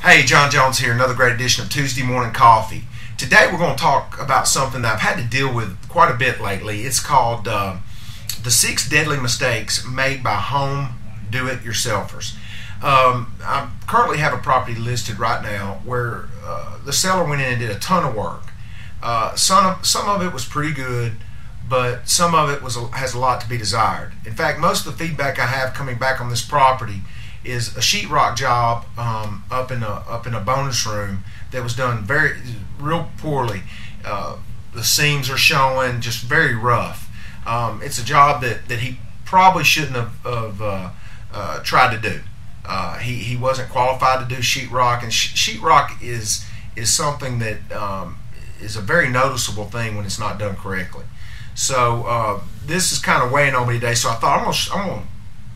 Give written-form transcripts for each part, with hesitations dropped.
Hey, John Jones here, another great edition of Tuesday Morning Coffee. Today we're going to talk about something that I've had to deal with quite a bit lately. It's called the 6 deadly mistakes made by home do-it-yourselfers. I currently have a property listed right now where the seller went in and did a ton of work. Some of it was pretty good, but some of it has a lot to be desired. In fact, most of the feedback I have coming back on this property is a sheetrock job up in a bonus room that was done real poorly. The seams are showing, just very rough. It's a job that he probably shouldn't have tried to do. He wasn't qualified to do sheetrock, and sheetrock is something that is a very noticeable thing when it's not done correctly. So this is kind of weighing on me today. So I thought I'm gonna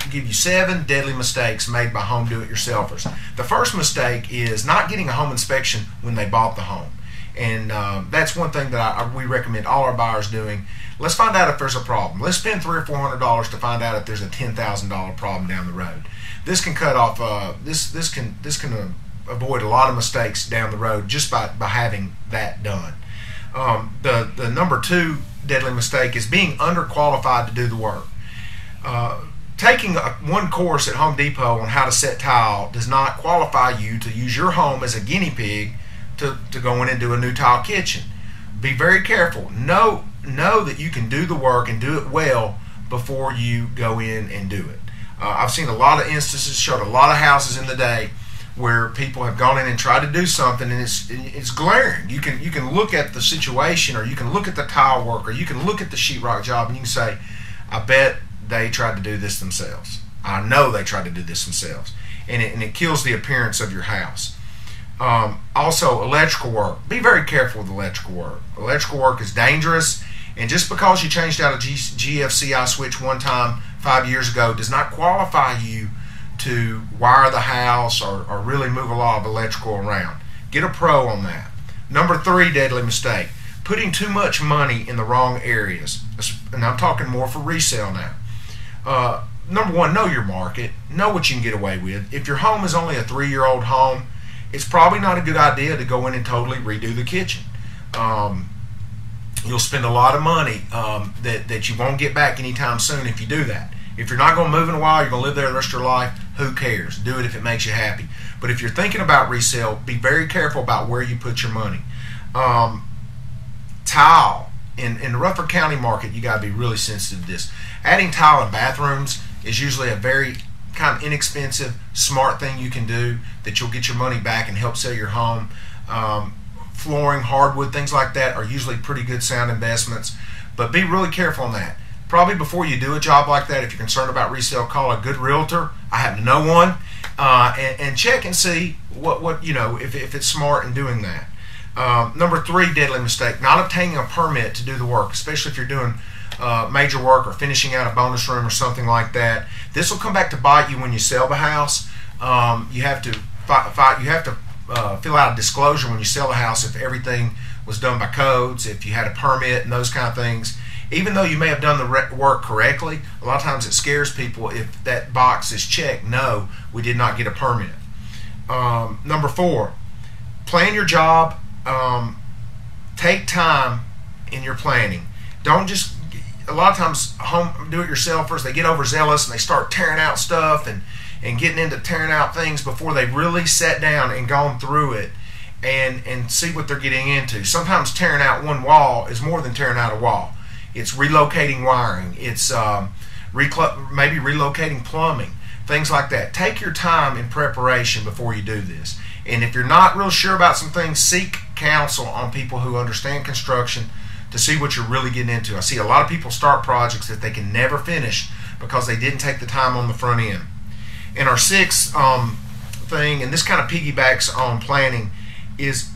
give you 7 deadly mistakes made by home do-it-yourselfers. The first mistake is not getting a home inspection when they bought the home, and that's one thing that we recommend all our buyers doing. Let's find out if there's a problem. Let's spend $300 or $400 to find out if there's a $10,000 problem down the road. This can cut off. This can avoid a lot of mistakes down the road just by having that done. The number 2 deadly mistake is being underqualified to do the work. Taking one course at Home Depot on how to set tile does not qualify you to use your home as a guinea pig to go in and do a new tile kitchen. Be very careful. Know that you can do the work and do it well before you go in and do it. I've seen a lot of instances, showed a lot of houses in the day where people have gone in and tried to do something, and it's glaring. You can look at the situation, or you can look at the tile work, or you can look at the sheetrock job, and you can say, I bet they tried to do this themselves. I know they tried to do this themselves. And it kills the appearance of your house. Also, electrical work. Be very careful with electrical work. Electrical work is dangerous, and just because you changed out a GFCI switch one time 5 years ago does not qualify you to wire the house or really move a lot of electrical around. Get a pro on that. Number 3 deadly mistake, putting too much money in the wrong areas. And I'm talking more for resale now. Number 1, know your market. Know what you can get away with. If your home is only a 3-year-old home, it's probably not a good idea to go in and totally redo the kitchen. You'll spend a lot of money that you won't get back anytime soon if you do that. If you're not going to move in a while, you're going to live there the rest of your life, who cares? Do it if it makes you happy. But if you're thinking about resale, be very careful about where you put your money. Tile. In the Rutherford County market, you got to be really sensitive to this. Adding tile in bathrooms is usually a very kind of inexpensive, smart thing you can do that you'll get your money back and help sell your home. Flooring, hardwood, things like that are usually pretty good sound investments, but be really careful on that. Probably before you do a job like that, if you're concerned about resale, call a good realtor. I happen to know one, and check and see what if it's smart in doing that. Number 3 deadly mistake, not obtaining a permit to do the work, especially if you're doing major work or finishing out a bonus room or something like that. This will come back to bite you when you sell the house. You have to fill out a disclosure when you sell the house if everything was done by codes, if you had a permit and those kind of things. Even though you may have done the work correctly, a lot of times it scares people if that box is checked, no, we did not get a permit. Number 4, plan your job. Take time in your planning. Don't just, a lot of times home do-it-yourselfers, they get overzealous and they start tearing out stuff and getting into tearing out things before they really sat down and gone through it and see what they're getting into. Sometimes tearing out one wall is more than tearing out a wall. It's relocating wiring. It's maybe relocating plumbing, things like that. Take your time in preparation before you do this. And if you're not real sure about some things, seek counsel on people who understand construction to see what you're really getting into. I see a lot of people start projects that they can never finish because they didn't take the time on the front end. And our 6th thing, and this kind of piggybacks on planning, is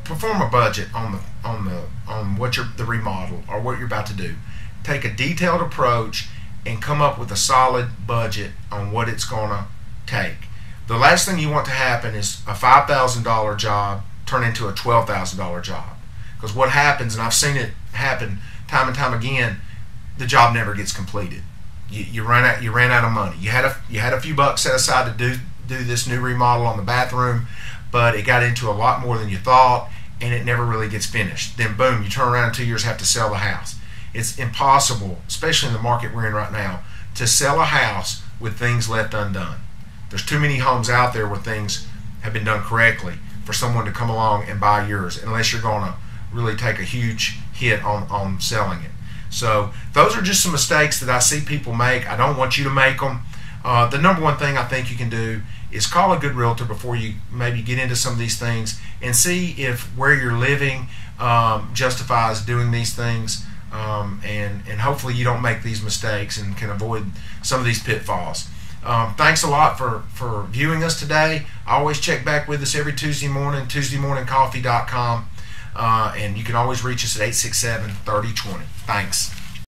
perform a budget on the remodel or what you're about to do. Take a detailed approach and come up with a solid budget on what it's going to take. The last thing you want to happen is a $5,000 job turn into a $12,000 job, because what happens, and I've seen it happen time and time again, the job never gets completed. You ran out of money. You had a few bucks set aside to do this new remodel on the bathroom, but it got into a lot more than you thought, and it never really gets finished. Then boom, you turn around in 2 years, have to sell the house. It's impossible, especially in the market we're in right now, to sell a house with things left undone. There's too many homes out there where things have been done correctly for someone to come along and buy yours, unless you're going to really take a huge hit on selling it. So those are just some mistakes that I see people make. I don't want you to make them. The number one thing I think you can do is call a good realtor before you maybe get into some of these things, and see if where you're living justifies doing these things, and hopefully you don't make these mistakes and can avoid some of these pitfalls. Thanks a lot for viewing us today. Always check back with us every Tuesday morning, TuesdayMorningCoffee.com, and you can always reach us at 867-3020. Thanks.